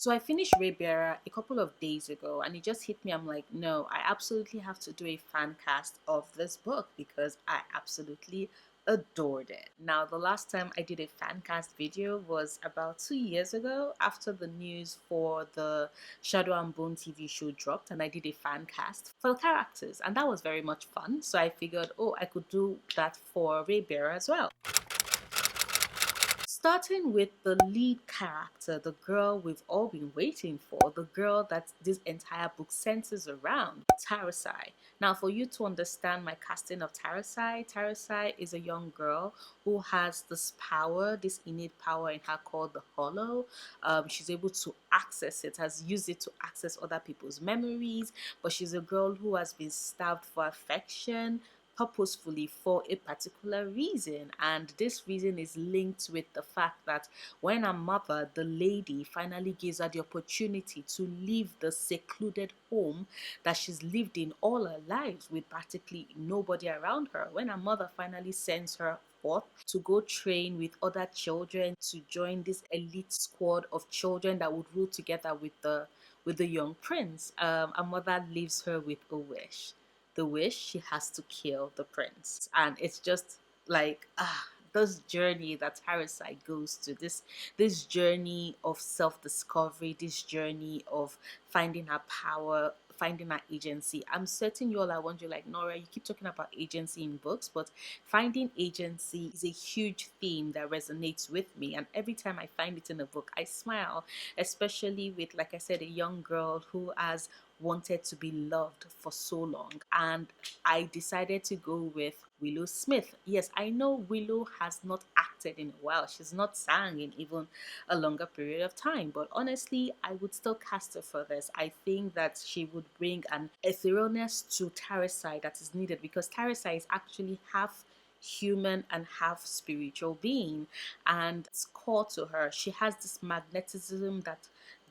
So I finished Raybearer a couple of days ago and it just hit me. I'm like, no, I absolutely have to do a fan cast of this book because I absolutely adored it. Now, the last time I did a fan cast video was about 2 years ago after the news for the Shadow and Bone TV show dropped, and I did a fan cast for the characters, and that was very much fun. So I figured, oh, I could do that for Raybearer as well. Starting with the lead character, the girl we've all been waiting for, the girl that this entire book centers around, Tarasai. Now, for you to understand my casting of Tarasai, Tarasai is a young girl who has this power, this innate power in her called the Hollow. She's able to access it, has used it to access other people's memories, but she's a girl who has been starved for affection, purposefully for a particular reason, and this reason is linked with the fact that when her mother, the lady, finally gives her the opportunity to leave the secluded home that she's lived in all her life with practically nobody around her, when her mother finally sends her forth to go train with other children to join this elite squad of children that would rule together with the young prince, her mother leaves her with a wish. The wish, she has to kill the prince. And it's just like this journey that Tarasai goes to, this journey of self-discovery, this journey of finding her power, finding her agency. I'm certain you all are wondering, like, Nora, you keep talking about agency in books, but finding agency is a huge theme that resonates with me, and every time I find it in a book I smile, especially with, like I said, a young girl who has wanted to be loved for so long, and I decided to go with Willow Smith. Yes, I know Willow has not acted in a while, she's not sang in even a longer period of time, but honestly I would still cast her for this. I think that she would bring an etherealness to Tarasai that is needed, because Tarasai is actually half human and half spiritual being, and it's core to her. She has this magnetism that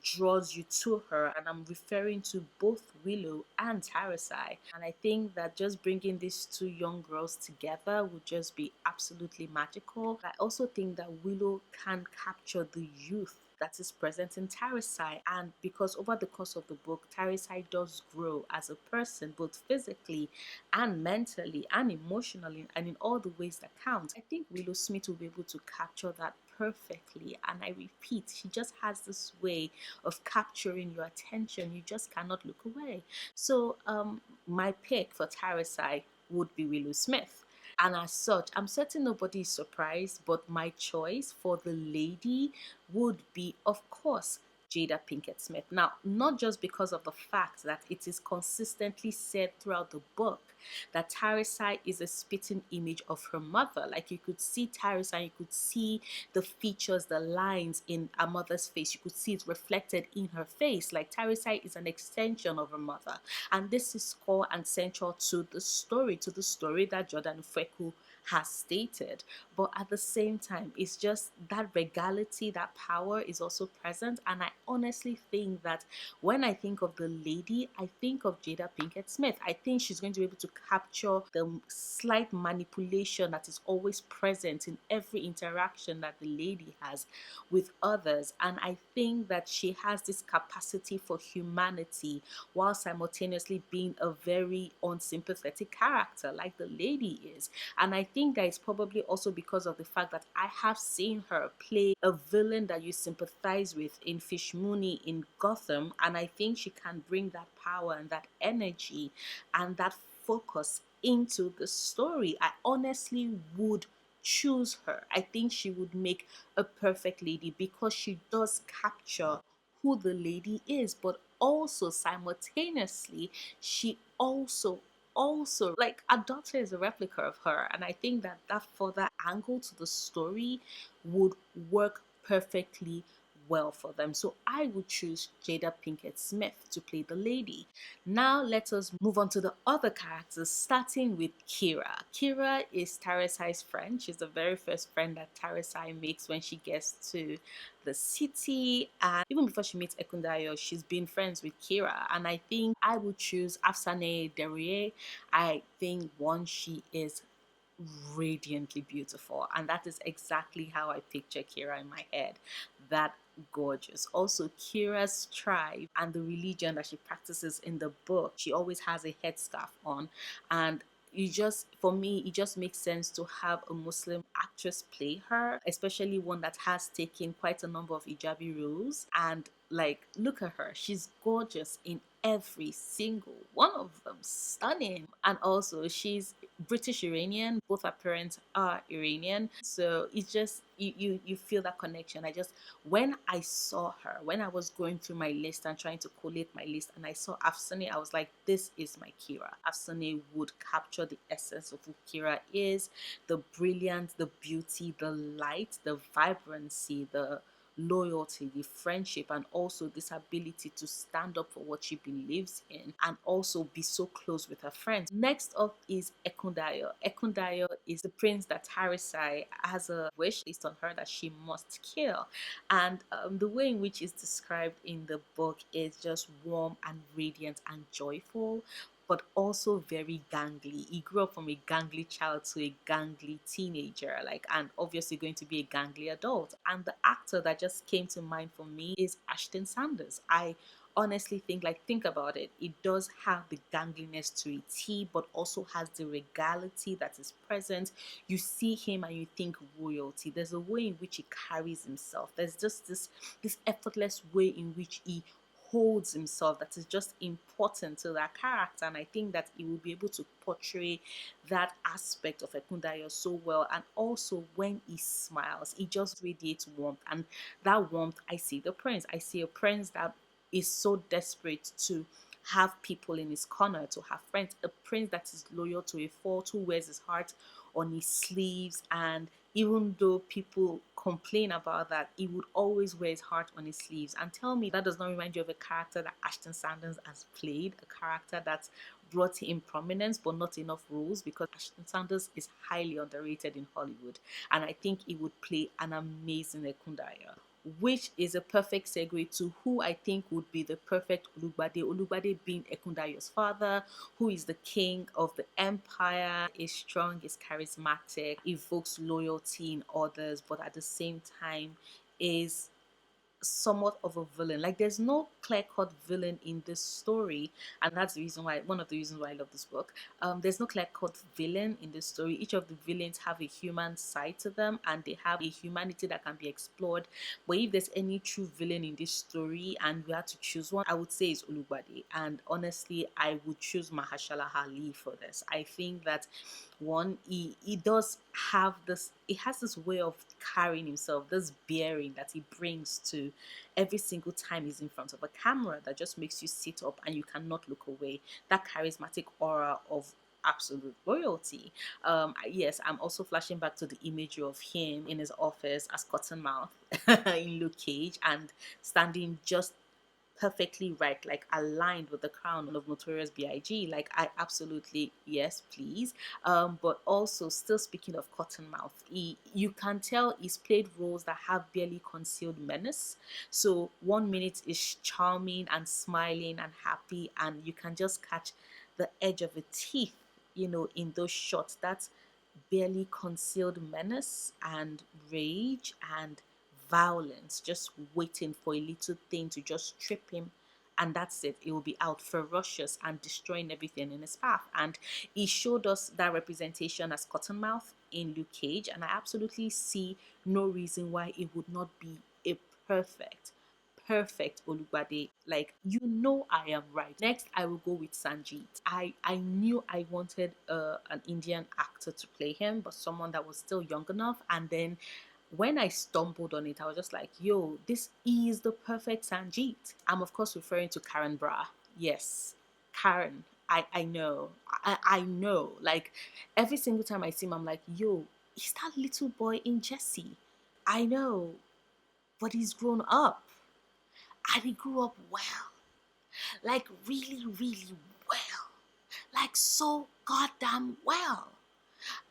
draws you to her, and I'm referring to both Willow and Tarasai. And I think that just bringing these two young girls together would just be absolutely magical. I also think that Willow can capture the youth that is present in Tarasai, and because over the course of the book Tarasai does grow as a person, both physically and mentally and emotionally and in all the ways that count, I think Willow Smith will be able to capture that perfectly. And I repeat, she just has this way of capturing your attention. You just cannot look away. So my pick for Tarasai would be Willow Smith. And as such, I'm certain nobody is surprised, but my choice for the lady would be, of course, Jada Pinkett Smith. Now, not just because of the fact that it is consistently said throughout the book that Tarasai is a spitting image of her mother. Like, you could see Tarasai, you could see the features, the lines in her mother's face. You could see it reflected in her face. Like, Tarasai is an extension of her mother. And this is core and central to the story that Jordan Ifueko has stated. But at the same time, it's just that regality, that power is also present. And I honestly think that when I think of the lady, I think of Jada Pinkett Smith. I think she's going to be able to capture the slight manipulation that is always present in every interaction that the lady has with others. And I think that she has this capacity for humanity while simultaneously being a very unsympathetic character like the lady is. And I think that it's probably also because of the fact that I have seen her play a villain that you sympathize with in Fish Mooney in Gotham, and I think she can bring that power and that energy and that focus into the story. I honestly would choose her. I think she would make a perfect lady because she does capture who the lady is, but also simultaneously she also like our daughter is a replica of her, and I think that that further angle to the story would work perfectly well for them. So I would choose Jada Pinkett Smith to play the lady. Now let us move on to the other characters, starting with Kira. Kira is Tarasai's friend. She's the very first friend that Tarasai makes when she gets to the city, and even before she meets Ekundayo, she's been friends with Kira. And I think I would choose Afsaneh Dehrouyeh. I think one, she is radiantly beautiful, and that is exactly how I picture Kira in my head. That gorgeous. Also, Kira's tribe and the religion that she practices in the book, she always has a headscarf on. And for me, it just makes sense to have a Muslim actress play her, especially one that has taken quite a number of hijabi roles. And like, look at her, she's gorgeous in every single one of them, stunning. And also, she's British Iranian. Both her parents are Iranian, so it's just you feel that connection. When I saw her, when I was going through my list and trying to collate my list, and I saw Afsaneh, I was like, this is my Kira. Afsaneh would capture the essence of who Kira is: the brilliance, the beauty, the light, the vibrancy, the loyalty, the friendship, and also this ability to stand up for what she believes in and also be so close with her friends. Next up is Ekundayo. Ekundayo is the prince that Tarasai has a wish based on her that she must kill. And the way in which it's described in the book is just warm and radiant and joyful, but also very gangly. He grew up from a gangly child to a gangly teenager, and obviously going to be a gangly adult. And the actor that just came to mind for me is Ashton Sanders. I honestly think about it, it does have the gangliness to a T, but also has the regality that is present. You see him and you think royalty. There's a way in which he carries himself. There's just this effortless way in which he holds himself that is just important to that character. And I think that he will be able to portray that aspect of Ekundayo so well. And also, when he smiles, he just radiates warmth. And that warmth, I see the prince. I see a prince that is so desperate to have people in his corner, to have friends, a prince that is loyal to a fault, who wears his heart on his sleeves. And even though people complain about that, he would always wear his heart on his sleeves. And tell me that does not remind you of a character that Ashton Sanders has played, a character that's brought in prominence but not enough roles, because Ashton Sanders is highly underrated in Hollywood, and I think he would play an amazing Ekundayo, which is a perfect segue to who I think would be the perfect Olugbade. Olugbade being Ekundayo's father, who is the king of the empire, is strong, is charismatic, evokes loyalty in others, but at the same time is somewhat of a villain. Like, there's no clear-cut villain in this story, and that's the reason why, one of the reasons why I love this book. There's no clear-cut villain in this story. Each of the villains have a human side to them, and they have a humanity that can be explored. But if there's any true villain in this story and we had to choose one, I would say it's Olugbade. And honestly, I would choose Mahershala Ali for this. I think that one, he does have this, he has this way of carrying himself, this bearing that he brings to every single time he's in front of a camera, that just makes you sit up and you cannot look away. That charismatic aura of absolute royalty. Yes, I'm also flashing back to the imagery of him in his office as Cottonmouth in Luke Cage, and standing just perfectly right, like aligned with the crown of Notorious B.I.G. Like, I absolutely, yes, please. But also, still speaking of Cottonmouth, you can tell he's played roles that have barely concealed menace. So 1 minute is charming and smiling and happy, and you can just catch the edge of the teeth, in those shots. That's barely concealed menace and rage and violence, just waiting for a little thing to just trip him. And that's it. It will be out, ferocious and destroying everything in his path. And he showed us that representation as Cottonmouth in Luke Cage. And I absolutely see no reason why it would not be a perfect Olugbade. Like, I am right. Next, I will go with Sanjeet. I knew I wanted an Indian actor to play him, but someone that was still young enough. And then when I stumbled on it, I was just like, yo, this is the perfect Sanjeet. I'm of course referring to Karan Brar. Yes, Karen. I know. I know. Like, every single time I see him, I'm like, yo, is that little boy in Jesse? I know, but he's grown up. And he grew up well. Like, really, really well. Like, so goddamn well.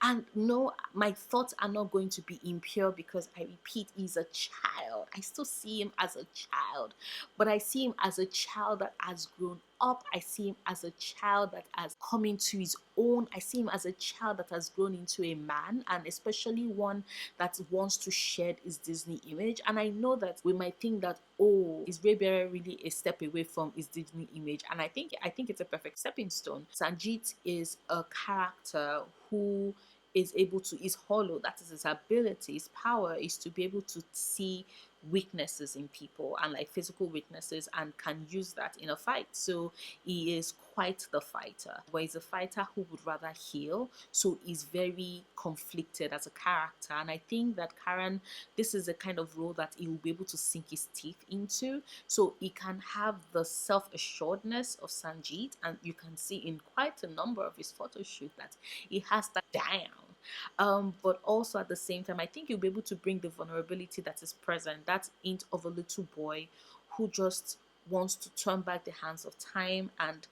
And no, my thoughts are not going to be impure, because I repeat, he's a child. I still see him as a child, but I see him as a child that has grown up. I see him as a child that has come into his own. I see him as a child that has grown into a man, and especially one that wants to shed his Disney image. And I know that we might think that, oh, is Raybearer really a step away from his Disney image? And I think it's a perfect stepping stone. Sanjeet is a character who is hollow. That is his ability. His power is to be able to see weaknesses in people, and like physical weaknesses, and can use that in a fight. So he is quite the fighter, but he's a fighter who would rather heal. So he's very conflicted as a character, and I think that Karan, this is a kind of role that he will be able to sink his teeth into. So he can have the self-assuredness of Sanjeet, and you can see in quite a number of his photo shoot that he has that down. But also at the same time, I think you'll be able to bring the vulnerability that is present, that hint of a little boy who just wants to turn back the hands of time and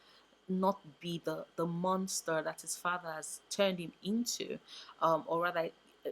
not be the monster that his father has turned him into, or rather,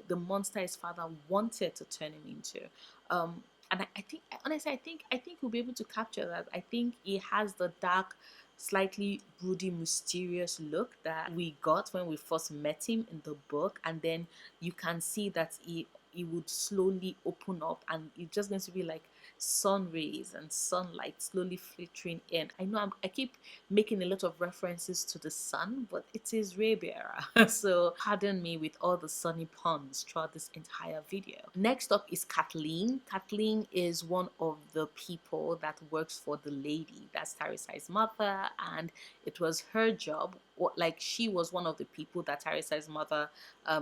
the monster his father wanted to turn him into. And I think, honestly, I think we'll be able to capture that. I think he has the dark, slightly broody, mysterious look that we got when we first met him in the book, and then you can see that he would slowly open up, and it's just going to be like sun rays and sunlight slowly filtering in. I know I keep making a lot of references to the sun, but it is Raybearer. So pardon me with all the sunny puns throughout this entire video. Next up is Kathleen. Kathleen is one of the people that works for the lady. That's Tarasai's mother, and it was her job. Like, she was one of the people that Tarasai's mother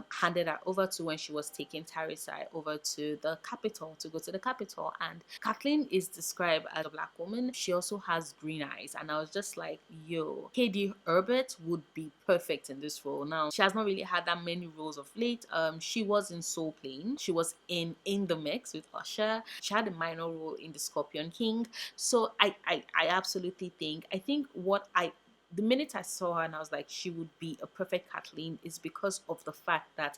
handed her over to when she was taking Tarasai over to the capital, to go to the capital. And Kathleen is described as a black woman. She also has green eyes, and I was just like, yo, KD Herbert would be perfect in this role. Now, she has not really had that many roles of late. She was in Soul Plane. She was in the Mix with Usher. She had a minor role in The Scorpion King. So I absolutely think, the minute I saw her and I was like, she would be a perfect Kathleen, is because of the fact that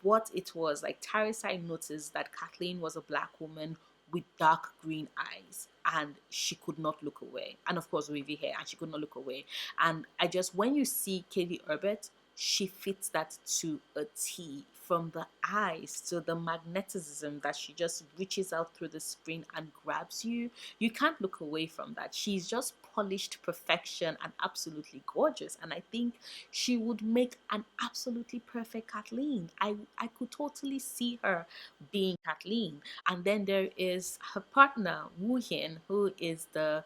what it was like, Tarasai noticed that Kathleen was a black woman with dark green eyes, and she could not look away, and of course wavy hair, and she could not look away. And when you see Katie Herbert, she fits that to a T, from the eyes to the magnetism that she just reaches out through the screen and grabs you. You can't look away from that. She's just polished perfection and absolutely gorgeous, and I think she would make an absolutely perfect Kathleen. I could totally see her being Kathleen. And then there is her partner Wu-Hin, who is the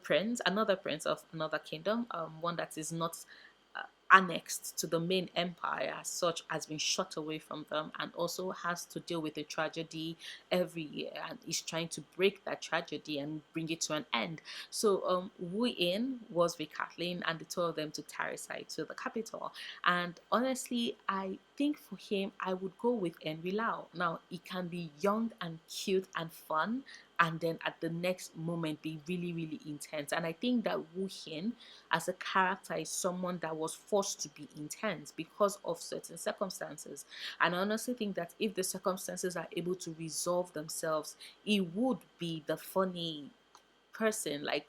prince, another prince of another kingdom, one that is not annexed to the main empire as such, has been shut away from them, and also has to deal with a tragedy every year, and is trying to break that tragedy and bring it to an end. So Wu-In was with Kathleen, and the two of them to Tarasai, to the capital. And honestly, I think for him, I would go with Henry Lau. Now, he can be young and cute and fun, and then at the next moment be really, really intense. And I think that Wu-Hin as a character is someone that was forced to be intense because of certain circumstances. And I honestly think that if the circumstances are able to resolve themselves, he would be the funny person, like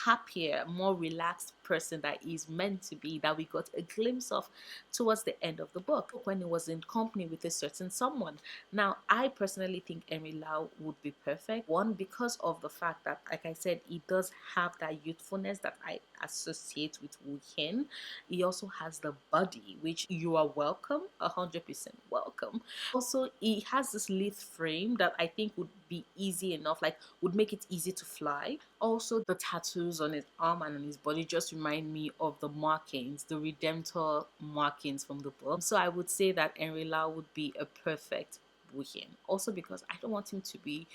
happier, more relaxed person that he's meant to be, that we got a glimpse of towards the end of the book when he was in company with a certain someone. Now, I personally think Henry Lau would be perfect. One, because of the fact that, like I said, he does have that youthfulness that I associate with Wu-Hin. He also has the body, which you are welcome, 100% welcome. Also, he has this lithe frame that I think would be easy enough, like would make it easy to fly. Also, the tattoos on his arm and on his body just remind me of the markings, the Redemptor markings from the book. So I would say that Henry Lau would be a perfect Wu-Hin. Also because I don't want him to be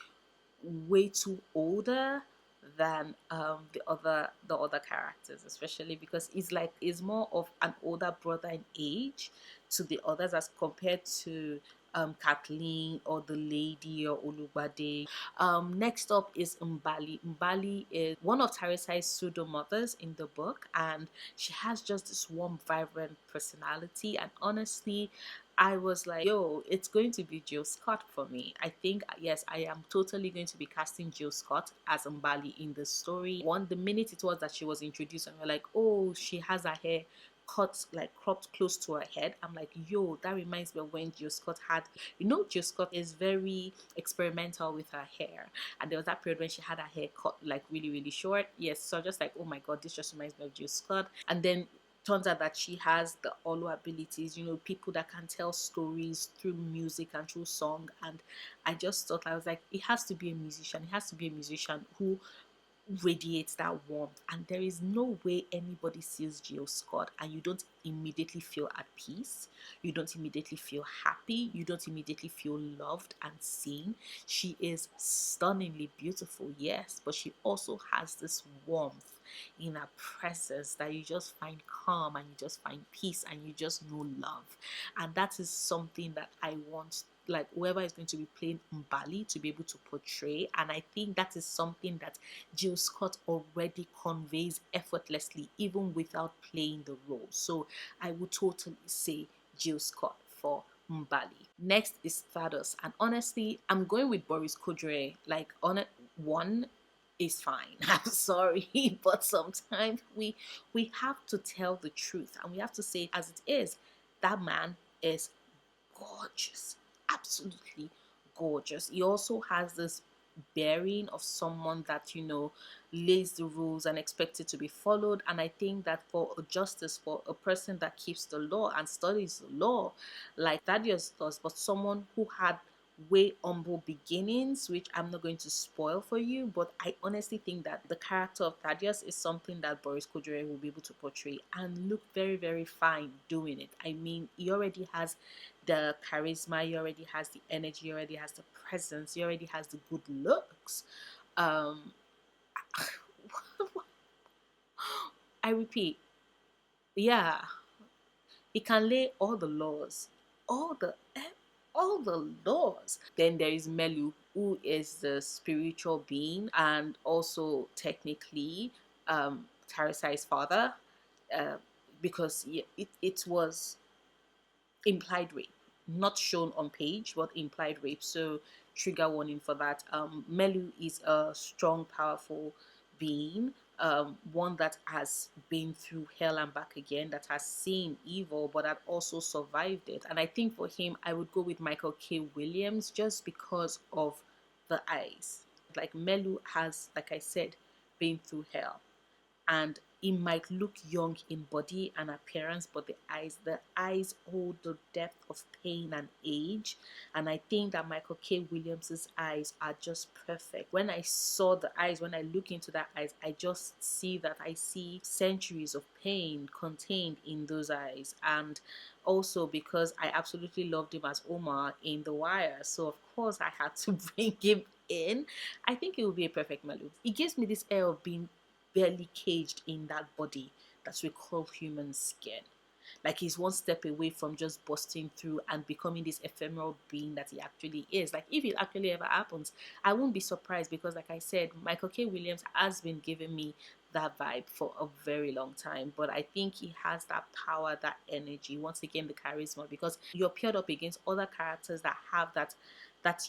way too older than the other characters, especially because he's more of an older brother in age to the others, as compared to Kathleen or the lady or Olubade. Next up is Mbali. Mbali is one of Tarasai's pseudo mothers in the book, and she has just this warm, vibrant personality. And honestly, I was like, yo, it's going to be Jill Scott for me. I think, yes, I am totally going to be casting Jill Scott as Mbali in the story. The minute it was that she was introduced, and we're like, oh, she has her hair cut, like cropped close to her head. I'm like, yo, that reminds me of when Jill Scott had, Jill Scott is very experimental with her hair. And there was that period when she had her hair cut like really, really short. Yes, so just like, oh my God, this just reminds me of Jill Scott. And then turns out that she has the Olu abilities, people that can tell stories through music and through song. And I just thought, I was like, it has to be a musician. It has to be a musician who radiates that warmth. And there is no way anybody sees Jill Scott and you don't immediately feel at peace. You don't immediately feel happy. You don't immediately feel loved and seen. She is stunningly beautiful, yes, but she also has this warmth in her presence that you just find calm and you just find peace and you just know love. And that is something that I want, like whoever is going to be playing Mbali, to be able to portray. And I think that is something that Jill Scott already conveys effortlessly, even without playing the role. So I would totally say Jill Scott for Mbali. Next is Thaddeus, and honestly, I'm going with Boris Kodjoe. Like, on it, one is fine. I'm sorry, but sometimes we have to tell the truth and we have to say it as it is. That man is gorgeous, absolutely gorgeous. He also has this bearing of someone that lays the rules and expects it to be followed. And I think that for a justice, for a person that keeps the law and studies the law like Thaddeus does, but someone who had way humble beginnings, which I'm not going to spoil for you, but I honestly think that the character of Thaddeus is something that Boris Kodjoe will be able to portray and look very, very fine doing it. I mean, he already has the charisma, he already has the energy, he already has the presence, he already has the good looks. um I repeat, yeah, he can lay all the laws, all the all the laws. Then there is Melu, who is the spiritual being and also technically Tarasai's father, uh, because it was implied rape, not shown on page, but implied rape. So trigger warning for that. Melu is a strong, powerful being, one that has been through hell and back again, that has seen evil, but that also survived it. And I think for him, I would go with Michael K. Williams just because of the eyes. Like Melu has, like I said, been through hell, and it might look young in body and appearance, but the eyes hold the depth of pain and age. And I think that Michael K. Williams's eyes are just perfect. When I saw the eyes, when I look into that eyes, I just see that I see centuries of pain contained in those eyes. And also because I absolutely loved him as Omar in The Wire, so of course I had to bring him in. I think it would be a perfect Melu. It gives me this air of being barely caged in that body that we call human skin. Like he's one step away from just busting through and becoming this ephemeral being that he actually is. Like if it actually ever happens, I won't be surprised because, like I said, Michael K. Williams has been giving me that vibe for a very long time. But I think he has that power, that energy, once again the charisma, because you're paired up against other characters that have that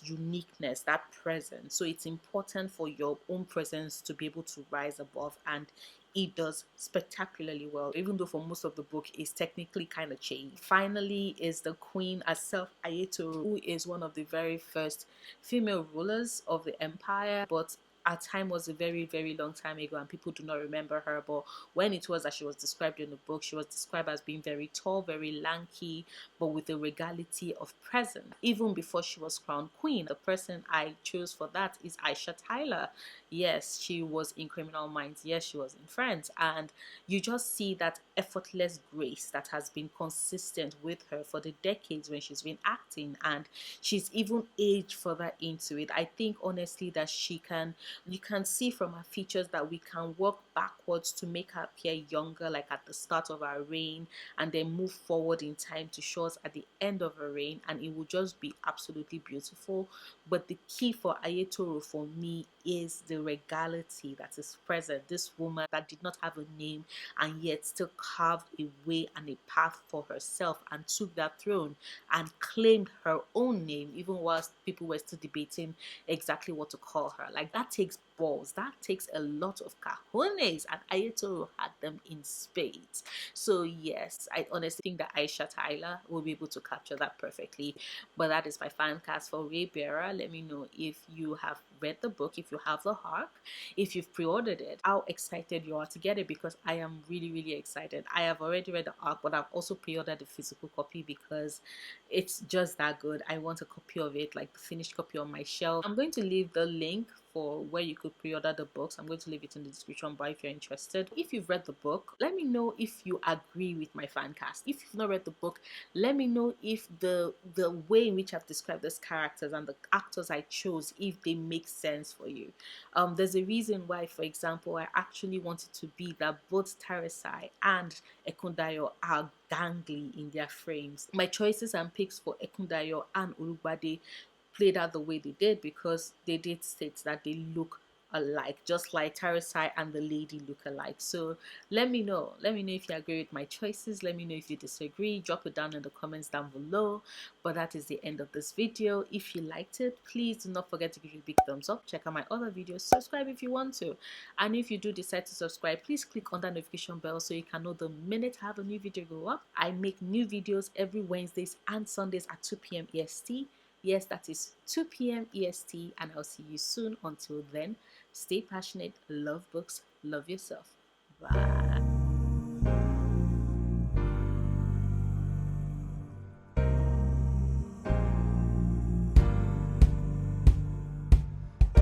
uniqueness, that presence. So it's important for your own presence to be able to rise above, and it does spectacularly well, even though for most of the book it's technically kind of changed. Finally is the queen herself, Ayetoro, who is one of the very first female rulers of the empire, but her time was a very, very long time ago and people do not remember her. But when it was that she was described in the book, she was described as being very tall, very lanky, but with the regality of presence. Even before she was crowned queen, the person I chose for that is Aisha Tyler. Yes, she was in Criminal Minds. Yes, she was in Friends. And you just see that effortless grace that has been consistent with her for the decades when she's been acting. And she's even aged further into it. I think honestly that she can You can see from her features that we can work backwards to make her appear younger, like at the start of her reign, and then move forward in time to show us at the end of her reign, and it will just be absolutely beautiful. But the key for Ayetoro for me is the regality that is present. This woman that did not have a name and yet still carved a way and a path for herself and took that throne and claimed her own name, even whilst people were still debating exactly what to call her. Like, that takes balls, that takes a lot of cojones, and Ayetoro had them in spades. So yes, I honestly think that Aisha Tyler will be able to capture that perfectly. But that is my fan cast for Raybearer. Let me know if you have read the book, if you have the arc, if you've pre-ordered it, how excited you are to get it, because I am really, really excited. I have already read the arc, but I've also pre-ordered the physical copy because it's just that good. I want a copy of it, like the finished copy on my shelf. I'm going to leave the link for where you could pre-order the books. I'm going to leave it in the description bar if you're interested. If you've read the book, let me know if you agree with my fan cast. If you've not read the book, let me know if the way in which I've described these characters and the actors I chose, if they make sense for you. There's a reason why, for example, I actually wanted to be that both Tarasai and Ekundayo are gangly in their frames. My choices and picks for Ekundayo and Olugbade played out the way they did because they did state that they look alike, just like Tarasai and the lady look alike. So let me know if you agree with my choices. Let me know if you disagree. Drop it down in the comments down below. But that is the end of this video. If you liked it, please do not forget to give it a big thumbs up. Check out my other videos. Subscribe if you want to, and if you do decide to subscribe, please click on that notification bell so you can know the minute I have a new video go up. I make new videos every Wednesdays and Sundays at 2 p.m. EST. Yes, that is 2 p.m. EST, and I'll see you soon. Until then, stay passionate, love books, love yourself. Bye.